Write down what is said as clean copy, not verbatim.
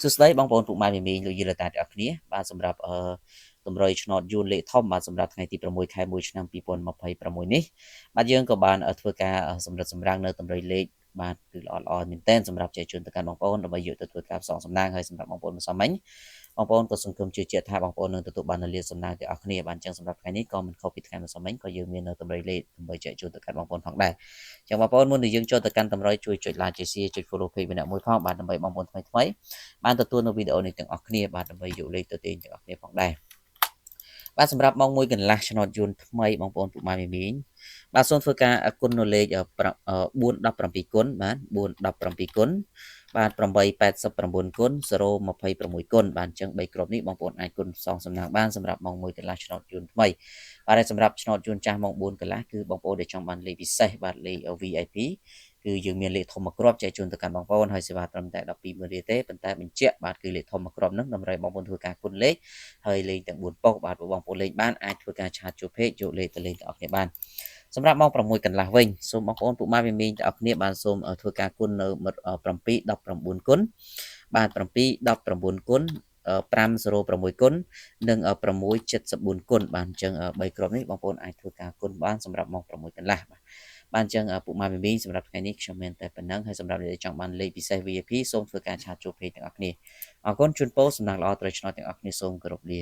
សួស្តីបងប្អូនពុកម៉ែមីមីងលោកយាយលោកតាទាំងអស់គ្នាបាទសម្រាប់តម្រុយឆ្នោតយួនលេខធំបាទសម្រាប់ថ្ងៃទី6ខែ1ឆ្នាំ2026នេះបាទយើងក៏បានធ្វើការសម្រិតសម្រាំងនៅតម្រុយលេខបាទគឺល្អមែនទែនសម្រាប់ចែកជូនទៅកាន់បងប្អូនដើម្បីយកទៅធ្វើការផ្សងសំណាងហើយសម្រាប់បងប្អូនម្សិលមិញបងប្អូនក៏សង្ឃឹមជឿជាក់ថាបងប្អូននឹងទទួលបាននូវលាភសំណាងទាំងអស់គ្នាបាទអញ្ចឹងសម្រាប់ថ្ងៃនេះក៏មិនខុសពីថ្ងៃម្សិលមិញក៏យើងមាននៅតម្រុយលេខដើម្បីចែកជូនទៅកាន់បងប្អូនផងដែរអញ្ចឹងបងប្អូនមុននឹងយើងចូលទៅកាន់តម្រុយជួយចុច like ចុច share ចុច follow page ម្នាក់មួយផងបាទដើម្បីបងប្អូនថ្មីបានទទួលនៅវីដេអូនេះទាំងអស់គ្នាបាទដើម្បីយកលេខទៅទាញទាំងអស់គ្នាផងដែរបាទសម្រាប់ម៉ោង1កន្លះឆ្នោតយួនថ្មីបងប្អូនពុកម៉ែមីមីងបាទសូមធ្វើការគុណនៅលេខ417គុណបាទ417គុណបាទ889គុណ026គុណបាទអញ្ចឹង3គ្រាប់នេះបងប្អូនអាចគុណសងសំណាងបានសម្រាប់ម៉ោង1កន្លះឆ្នោតយួនថ្មីបាទហើយសម្រាប់ឆ្នោតយួនចាស់ម៉ោង4កន្លះគឺបងប្អូនដែលចង់បានលេខពិសេសបាទលេខ VIP គឺយើងមានលេខធំមួយគ្រាប់ចែកជូនទៅកាន់បងប្អូនហើយសេវាត្រឹមតែ12,000រៀលទេប៉ុន្តែបញ្ជាក់បាទគឺលេខធំមួយគ្រាប់ហ្នឹងតម្រូវបងប្អូនធ្វើការគុណលេខហើយលេខទាំង4ប៉ុកបាទបងប្អូនលេខបានអាចធ្វើការឆាតចូលពេកយកលេខទៅលេខទាំងអស់គ្នាបានសម្រាប់ម៉ោង6កន្លះវិញសូមបងប្អូនពុកម៉ែមីមីងទាំងអស់គ្នាបានសូមធ្វើការគុណនៅ719គុណបាទ719គុណ506គុណនិង674គុណបាទអញ្ចឹង3គ្រាប់នេះបងប្អូនអាចធ្វើការគុណបានសម្រាប់ម៉ោង6កន្លះបាទអញ្ចឹងពុកម៉ែមីមីងសម្រាប់ថ្ងៃនេះខ្ញុំមានតែប៉ុណ្ណឹងហើយសម្រាប់អ្នកដែលចង់បានលេខពិសេស VIP សូមធ្វើការឆាតចូលពេកទាំងអស់គ្នាអរគុណជូនពរសំណាងល្អត្រូវឆ្នោតទាំងអស់គ្នាសូមគោរពលា